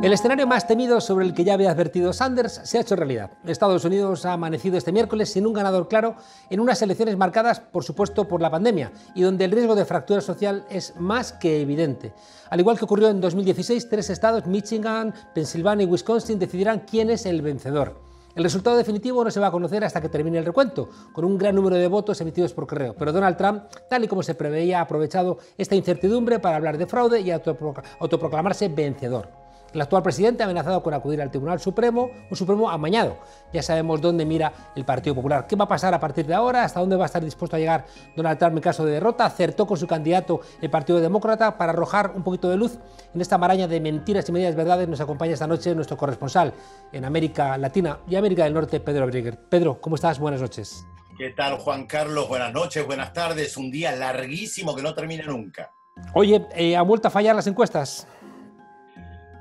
El escenario más temido sobre el que ya había advertido Sanders se ha hecho realidad. Estados Unidos ha amanecido este miércoles sin un ganador claro en unas elecciones marcadas, por supuesto, por la pandemia y donde el riesgo de fractura social es más que evidente. Al igual que ocurrió en 2016, 3 estados, Michigan, Pensilvania y Wisconsin, decidirán quién es el vencedor. El resultado definitivo no se va a conocer hasta que termine el recuento, con un gran número de votos emitidos por correo. Pero Donald Trump, tal y como se preveía, ha aprovechado esta incertidumbre para hablar de fraude y autoproclamarse vencedor. El actual presidente ha amenazado con acudir al Tribunal Supremo, un Supremo amañado. Ya sabemos dónde mira el Partido Popular. ¿Qué va a pasar a partir de ahora? ¿Hasta dónde va a estar dispuesto a llegar Donald Trump en caso de derrota? ¿Acertó con su candidato el Partido Demócrata? Para arrojar un poquito de luz en esta maraña de mentiras y medias verdades nos acompaña esta noche nuestro corresponsal en América Latina y América del Norte, Pedro Briguer. Pedro, ¿cómo estás? Buenas noches. ¿Qué tal, Juan Carlos? Buenas noches, buenas tardes. Un día larguísimo que no termina nunca. Oye, ¿han vuelto a fallar las encuestas?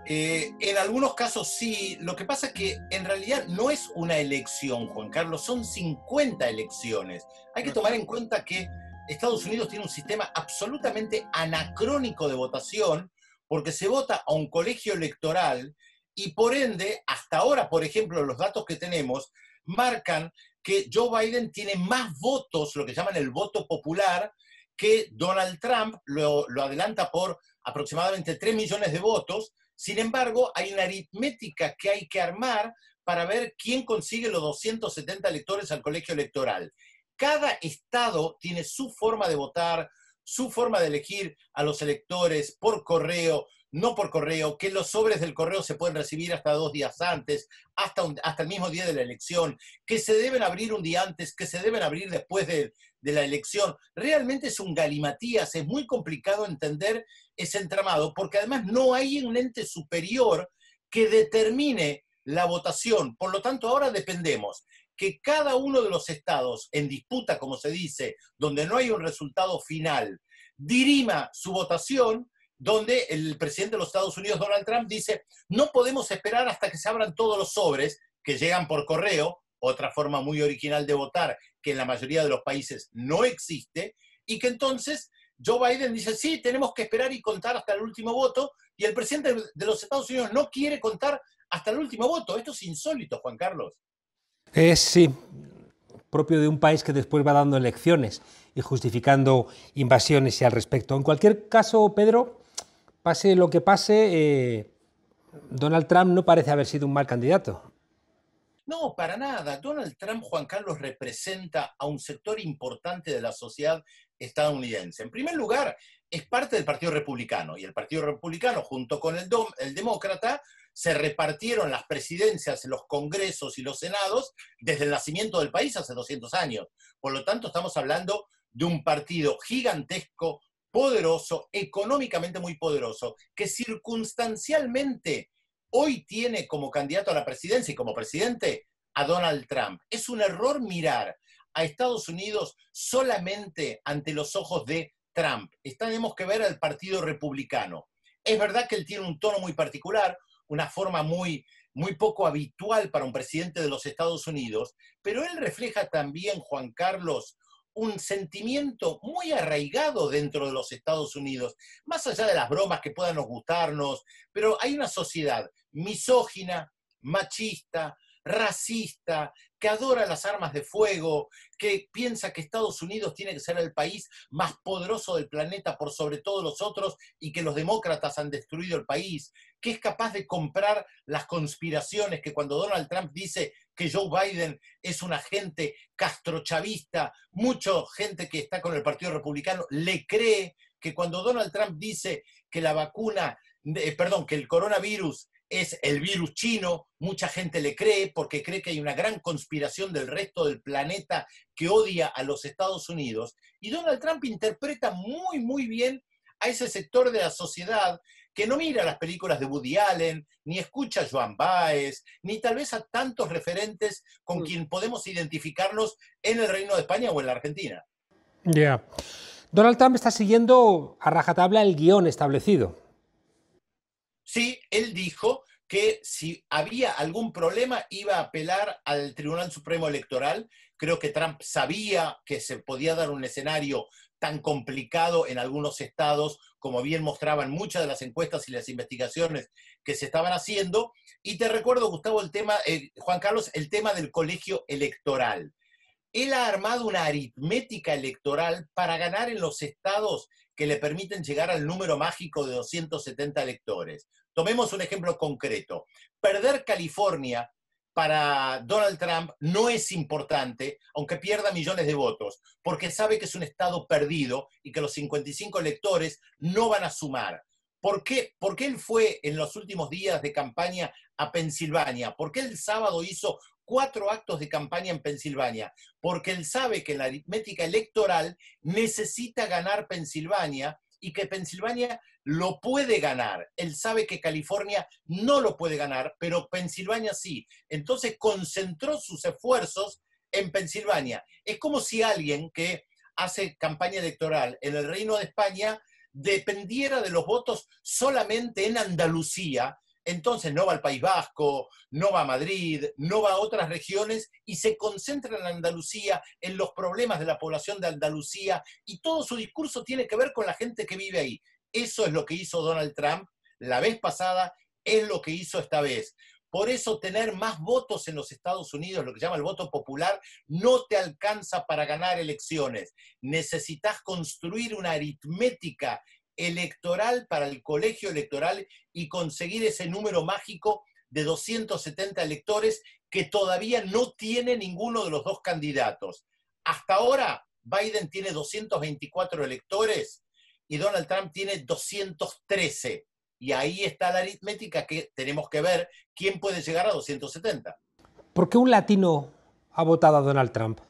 En algunos casos sí. Lo que pasa es que en realidad no es una elección, Juan Carlos, son 50 elecciones. Hay que tomar en cuenta que Estados Unidos tiene un sistema absolutamente anacrónico de votación porque se vota a un colegio electoral y por ende, hasta ahora, por ejemplo, los datos que tenemos marcan que Joe Biden tiene más votos, lo que llaman el voto popular, que Donald Trump lo adelanta por aproximadamente 3 millones de votos. Sin embargo, hay una aritmética que hay que armar para ver quién consigue los 270 electores al colegio electoral. Cada estado tiene su forma de votar, su forma de elegir a los electores por correo, no por correo, que los sobres del correo se pueden recibir hasta 2 días antes, hasta el mismo día de la elección, que se deben abrir un día antes, que se deben abrir después de la elección. Realmente es un galimatías, es muy complicado entender ese entramado, porque además no hay un ente superior que determine la votación. Por lo tanto, ahora dependemos que cada uno de los estados en disputa, como se dice, donde no hay un resultado final, dirima su votación, donde el presidente de los Estados Unidos, Donald Trump, dice: no podemos esperar hasta que se abran todos los sobres que llegan por correo, otra forma muy original de votar que en la mayoría de los países no existe, y que entonces Joe Biden dice: sí, tenemos que esperar y contar hasta el último voto, y el presidente de los Estados Unidos no quiere contar hasta el último voto. Esto es insólito, Juan Carlos. Sí, propio de un país que después va dando elecciones y justificando invasiones y al respecto. En cualquier caso, Pedro, pase lo que pase, Donald Trump no parece haber sido un mal candidato. No, para nada. Donald Trump, Juan Carlos, representa a un sector importante de la sociedad estadounidense. En primer lugar, es parte del Partido Republicano, y el Partido Republicano, junto con el Demócrata, se repartieron las presidencias, los congresos y los senados desde el nacimiento del país hace 200 años. Por lo tanto, estamos hablando de un partido gigantesco, poderoso, económicamente muy poderoso, que circunstancialmente hoy tiene como candidato a la presidencia y como presidente a Donald Trump. Es un error mirar a Estados Unidos solamente ante los ojos de Trump. Tenemos que ver al Partido Republicano. Es verdad que él tiene un tono muy particular, una forma muy poco habitual para un presidente de los Estados Unidos, pero él refleja también, Juan Carlos, un sentimiento muy arraigado dentro de los Estados Unidos, más allá de las bromas que puedan nos gustarnos, pero hay una sociedad misógina, machista, racista, que adora las armas de fuego, que piensa que Estados Unidos tiene que ser el país más poderoso del planeta por sobre todos los otros y que los demócratas han destruido el país, que es capaz de comprar las conspiraciones, que cuando Donald Trump dice que Joe Biden es un agente castrochavista, mucha gente que está con el Partido Republicano le cree, que cuando Donald Trump dice que que el coronavirus es el virus chino, mucha gente le cree porque cree que hay una gran conspiración del resto del planeta que odia a los Estados Unidos. Y Donald Trump interpreta muy bien a ese sector de la sociedad que no mira las películas de Woody Allen, ni escucha a Joan Baez, ni tal vez a tantos referentes con quien podemos identificarnos en el Reino de España o en la Argentina. Ya. Donald Trump está siguiendo a rajatabla el guión establecido. Sí, él dijo que si había algún problema iba a apelar al Tribunal Supremo Electoral. Creo que Trump sabía que se podía dar un escenario tan complicado en algunos estados como bien mostraban muchas de las encuestas y las investigaciones que se estaban haciendo. Y te recuerdo, Gustavo, Juan Carlos, el tema del colegio electoral. Él ha armado una aritmética electoral para ganar en los estados que le permiten llegar al número mágico de 270 electores. Tomemos un ejemplo concreto. Perder California para Donald Trump no es importante, aunque pierda millones de votos, porque sabe que es un estado perdido y que los 55 electores no van a sumar. ¿Por qué? Porque él fue en los últimos días de campaña a Pensilvania. ¿Por qué el sábado hizo 4 actos de campaña en Pensilvania? Porque él sabe que en la aritmética electoral necesita ganar Pensilvania y que Pensilvania lo puede ganar. Él sabe que California no lo puede ganar, pero Pensilvania sí. Entonces concentró sus esfuerzos en Pensilvania. Es como si alguien que hace campaña electoral en el Reino de España dependiera de los votos solamente en Andalucía. Entonces no va al País Vasco, no va a Madrid, no va a otras regiones y se concentra en Andalucía, en los problemas de la población de Andalucía, y todo su discurso tiene que ver con la gente que vive ahí. Eso es lo que hizo Donald Trump la vez pasada, es lo que hizo esta vez. Por eso tener más votos en los Estados Unidos, lo que se llama el voto popular, no te alcanza para ganar elecciones. Necesitas construir una aritmética electoral para el colegio electoral y conseguir ese número mágico de 270 electores que todavía no tiene ninguno de los dos candidatos. Hasta ahora, Biden tiene 224 electores y Donald Trump tiene 213. Y ahí está la aritmética que tenemos que ver quién puede llegar a 270. ¿Por qué un latino ha votado a Donald Trump?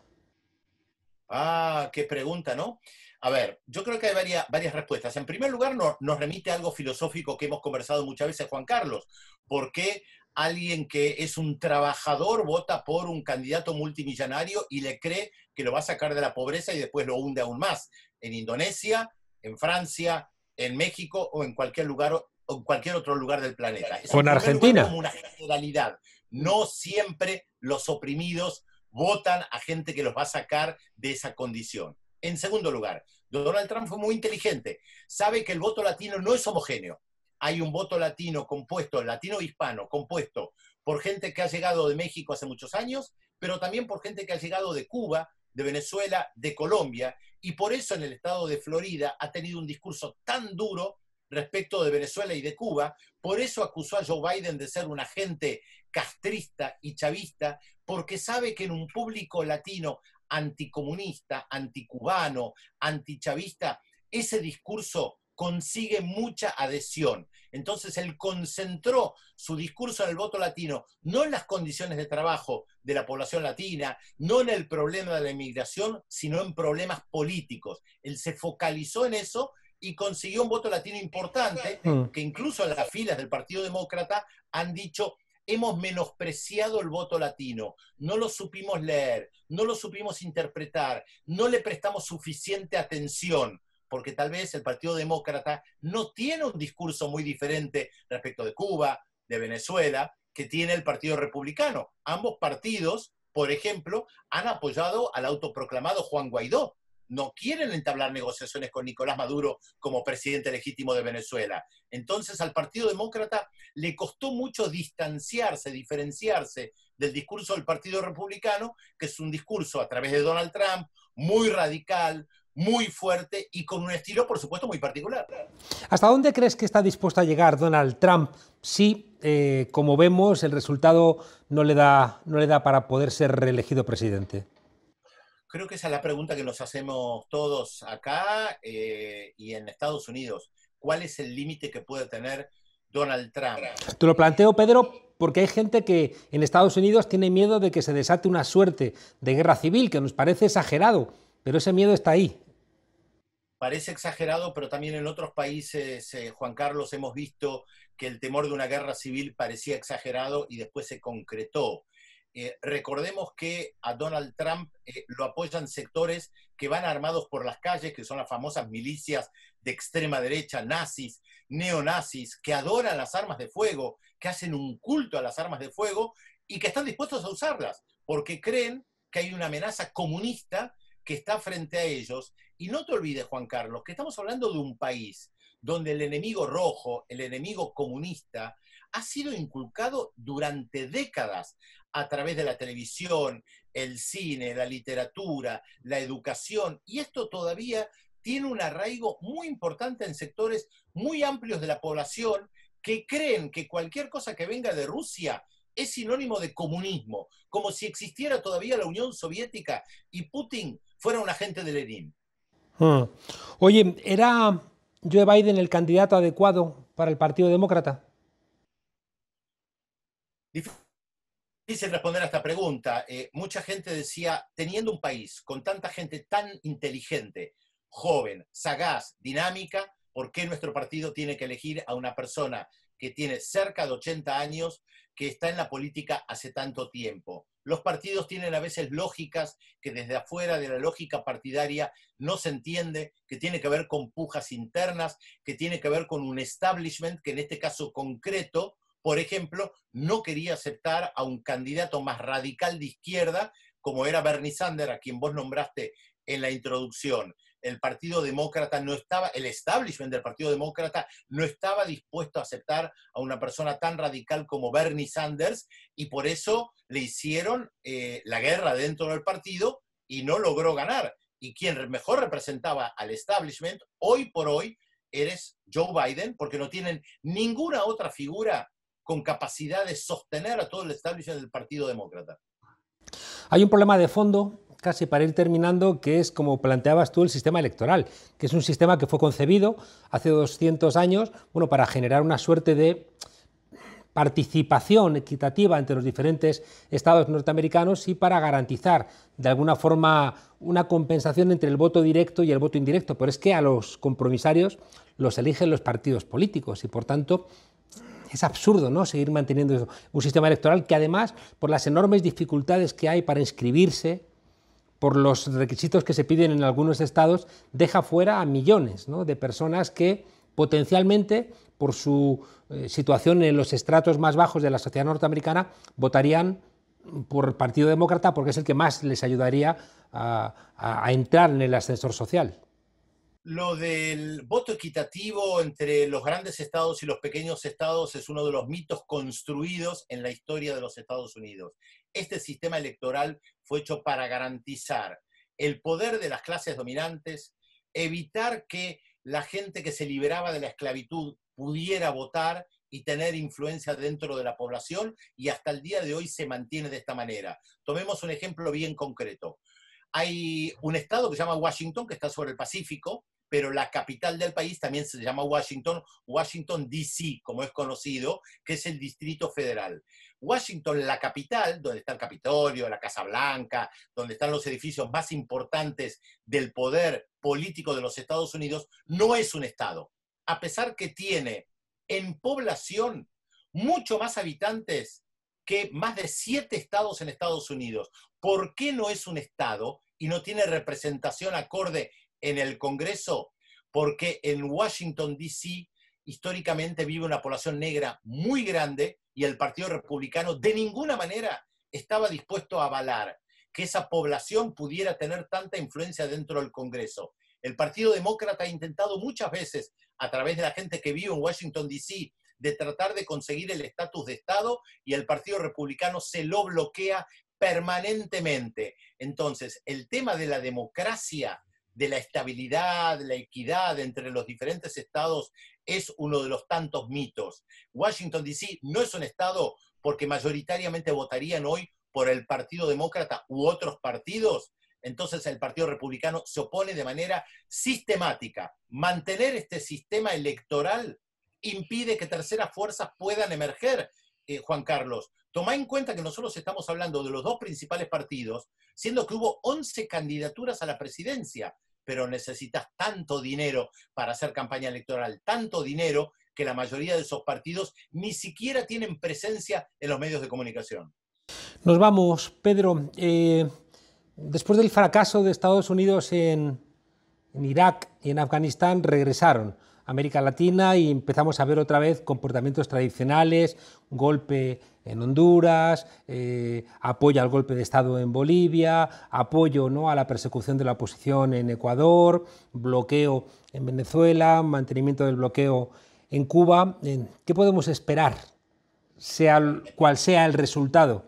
Ah, qué pregunta, ¿no? A ver, yo creo que hay varias respuestas. En primer lugar, nos remite a algo filosófico que hemos conversado muchas veces, Juan Carlos. ¿Por qué alguien que es un trabajador vota por un candidato multimillonario y le cree que lo va a sacar de la pobreza y después lo hunde aún más? En Indonesia, en Francia, en México o en cualquier lugar o en cualquier otro lugar del planeta. O en Argentina. Como una generalidad. No siempre los oprimidos votan a gente que los va a sacar de esa condición. En segundo lugar, Donald Trump fue muy inteligente. Sabe que el voto latino no es homogéneo. Hay un voto latino compuesto, latino-hispano, compuesto por gente que ha llegado de México hace muchos años, pero también por gente que ha llegado de Cuba, de Venezuela, de Colombia, y por eso en el estado de Florida ha tenido un discurso tan duro respecto de Venezuela y de Cuba. Por eso acusó a Joe Biden de ser un agente castrista y chavista, porque sabe que en un público latino anticomunista, anticubano, antichavista, ese discurso consigue mucha adhesión. Entonces él concentró su discurso en el voto latino, no en las condiciones de trabajo de la población latina, no en el problema de la inmigración, sino en problemas políticos. Él se focalizó en eso y consiguió un voto latino importante, que incluso en las filas del Partido Demócrata han dicho: hemos menospreciado el voto latino, no lo supimos leer, no lo supimos interpretar, no le prestamos suficiente atención, porque tal vez el Partido Demócrata no tiene un discurso muy diferente respecto de Cuba, de Venezuela, que tiene el Partido Republicano. Ambos partidos, por ejemplo, han apoyado al autoproclamado Juan Guaidó. No quieren entablar negociaciones con Nicolás Maduro como presidente legítimo de Venezuela. Entonces al Partido Demócrata le costó mucho distanciarse, diferenciarse del discurso del Partido Republicano, que es un discurso a través de Donald Trump muy radical, muy fuerte y con un estilo, por supuesto, muy particular. ¿Hasta dónde crees que está dispuesto a llegar Donald Trump si, como vemos, el resultado no le da para poder ser reelegido presidente? Creo que esa es la pregunta que nos hacemos todos acá y en Estados Unidos. ¿Cuál es el límite que puede tener Donald Trump? Te lo planteo, Pedro, porque hay gente que en Estados Unidos tiene miedo de que se desate una suerte de guerra civil, que nos parece exagerado, pero ese miedo está ahí. Parece exagerado, pero también en otros países, Juan Carlos, hemos visto que el temor de una guerra civil parecía exagerado y después se concretó. Recordemos que a Donald Trump lo apoyan sectores que van armados por las calles, que son las famosas milicias de extrema derecha, nazis, neonazis, que adoran las armas de fuego, que hacen un culto a las armas de fuego y que están dispuestos a usarlas, porque creen que hay una amenaza comunista que está frente a ellos. Y no te olvides, Juan Carlos, que estamos hablando de un país donde el enemigo rojo, el enemigo comunista, ha sido inculcado durante décadas a través de la televisión, el cine, la literatura, la educación, y esto todavía tiene un arraigo muy importante en sectores muy amplios de la población que creen que cualquier cosa que venga de Rusia es sinónimo de comunismo, como si existiera todavía la Unión Soviética y Putin fuera un agente de Lenin. Oye, ¿era Joe Biden el candidato adecuado para el Partido Demócrata? Difícil responder a esta pregunta. Mucha gente decía, teniendo un país con tanta gente tan inteligente, joven, sagaz, dinámica, ¿por qué nuestro partido tiene que elegir a una persona que tiene cerca de 80 años, que está en la política hace tanto tiempo? Los partidos tienen a veces lógicas que desde afuera de la lógica partidaria no se entiende, que tiene que ver con pujas internas, que tiene que ver con un establishment que en este caso concreto, por ejemplo, no quería aceptar a un candidato más radical de izquierda, como era Bernie Sanders, a quien vos nombraste en la introducción. El Partido Demócrata no estaba, el establishment del Partido Demócrata no estaba dispuesto a aceptar a una persona tan radical como Bernie Sanders, y por eso le hicieron la guerra dentro del partido y no logró ganar. Y quien mejor representaba al establishment, hoy por hoy, eres Joe Biden, porque no tienen ninguna otra figura con capacidad de sostener a todo el establishment del Partido Demócrata. Hay un problema de fondo, casi para ir terminando, que es, como planteabas tú, el sistema electoral, que es un sistema que fue concebido hace 200 años, bueno, para generar una suerte de participación equitativa entre los diferentes estados norteamericanos y para garantizar de alguna forma una compensación entre el voto directo y el voto indirecto. Pero es que a los compromisarios los eligen los partidos políticos y, por tanto, es absurdo, ¿no?, seguir manteniendo un sistema electoral que, además, por las enormes dificultades que hay para inscribirse, por los requisitos que se piden en algunos estados, deja fuera a millones, ¿no?, de personas que potencialmente, por su situación en los estratos más bajos de la sociedad norteamericana, votarían por el Partido Demócrata porque es el que más les ayudaría a entrar en el ascensor social. Lo del voto equitativo entre los grandes estados y los pequeños estados es uno de los mitos construidos en la historia de los Estados Unidos. Este sistema electoral fue hecho para garantizar el poder de las clases dominantes, evitar que la gente que se liberaba de la esclavitud pudiera votar y tener influencia dentro de la población, y hasta el día de hoy se mantiene de esta manera. Tomemos un ejemplo bien concreto. Hay un estado que se llama Washington, que está sobre el Pacífico, pero la capital del país también se llama Washington, Washington DC, como es conocido, que es el Distrito Federal. Washington, la capital, donde está el Capitolio, la Casa Blanca, donde están los edificios más importantes del poder político de los Estados Unidos, no es un estado, a pesar que tiene en población mucho más habitantes que más de 7 estados en Estados Unidos. ¿Por qué no es un estado y no tiene representación acorde en el Congreso? Porque en Washington, D.C., históricamente vive una población negra muy grande y el Partido Republicano de ninguna manera estaba dispuesto a avalar que esa población pudiera tener tanta influencia dentro del Congreso. El Partido Demócrata ha intentado muchas veces, a través de la gente que vive en Washington, D.C., de tratar de conseguir el estatus de Estado, y el Partido Republicano se lo bloquea permanentemente. Entonces, el tema de la democracia, de la estabilidad, la equidad entre los diferentes estados es uno de los tantos mitos. Washington, D.C. no es un estado porque mayoritariamente votarían hoy por el Partido Demócrata u otros partidos. Entonces el Partido Republicano se opone de manera sistemática. Mantener este sistema electoral impide que terceras fuerzas puedan emerger, Juan Carlos. Tomá en cuenta que nosotros estamos hablando de los dos principales partidos, siendo que hubo 11 candidaturas a la presidencia, pero necesitas tanto dinero para hacer campaña electoral, tanto dinero que la mayoría de esos partidos ni siquiera tienen presencia en los medios de comunicación. Nos vamos, Pedro. Después del fracaso de Estados Unidos en en Irak y en Afganistán regresaron a América Latina y empezamos a ver otra vez comportamientos tradicionales, golpe en Honduras, apoyo al golpe de Estado en Bolivia, apoyo, ¿no?, a la persecución de la oposición en Ecuador, bloqueo en Venezuela, mantenimiento del bloqueo en Cuba. ¿Qué podemos esperar, cual sea el resultado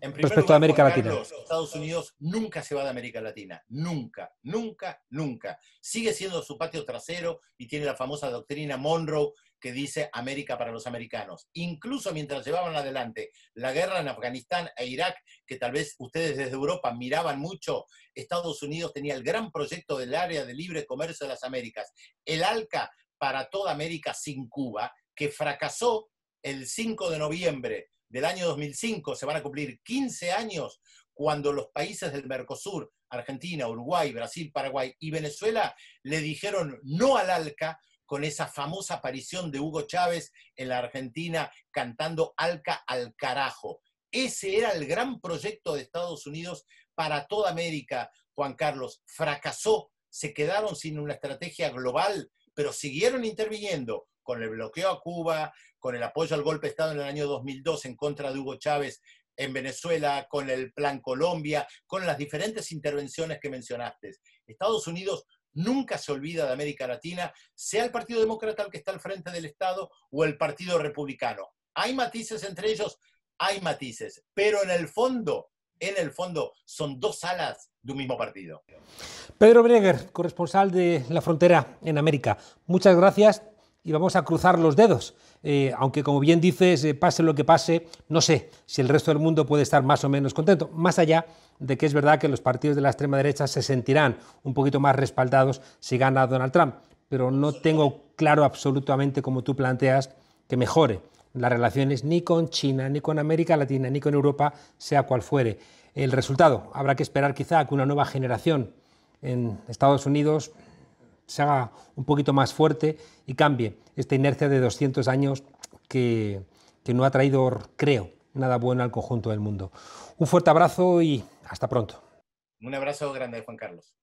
En primer respecto a lugar, América Juan Latina? Carlos, Estados Unidos nunca se va de América Latina. Nunca, nunca, nunca. Sigue siendo su patio trasero y tiene la famosa doctrina Monroe que dice América para los americanos. Incluso mientras llevaban adelante la guerra en Afganistán e Irak, que tal vez ustedes desde Europa miraban mucho, Estados Unidos tenía el gran proyecto del área de libre comercio de las Américas, el ALCA para toda América sin Cuba, que fracasó el 5 de noviembre del año 2005, se van a cumplir 15 años cuando los países del Mercosur, Argentina, Uruguay, Brasil, Paraguay y Venezuela, le dijeron no al ALCA con esa famosa aparición de Hugo Chávez en la Argentina cantando ALCA al carajo. Ese era el gran proyecto de Estados Unidos para toda América, Juan Carlos. Fracasó, se quedaron sin una estrategia global, pero siguieron interviniendo con el bloqueo a Cuba, con el apoyo al golpe de Estado en el año 2002 en contra de Hugo Chávez en Venezuela, con el Plan Colombia, con las diferentes intervenciones que mencionaste. Estados Unidos nunca se olvida de América Latina, sea el Partido Demócrata el que está al frente del Estado o el Partido Republicano. ¿Hay matices entre ellos? Hay matices, pero en el fondo son dos alas de un mismo partido. Pedro Berenguer, corresponsal de La Frontera en América, muchas gracias y vamos a cruzar los dedos. Aunque, como bien dices, pase lo que pase, no sé si el resto del mundo puede estar más o menos contento, más allá de que es verdad que los partidos de la extrema derecha se sentirán un poquito más respaldados si gana Donald Trump, pero no tengo claro absolutamente, como tú planteas, que mejore las relaciones ni con China, ni con América Latina, ni con Europa, sea cual fuere el resultado. Habrá que esperar quizá a que una nueva generación en Estados Unidos se haga un poquito más fuerte y cambie esta inercia de 200 años que no ha traído, creo, nada bueno al conjunto del mundo. Un fuerte abrazo y hasta pronto. Un abrazo grande, Juan Carlos.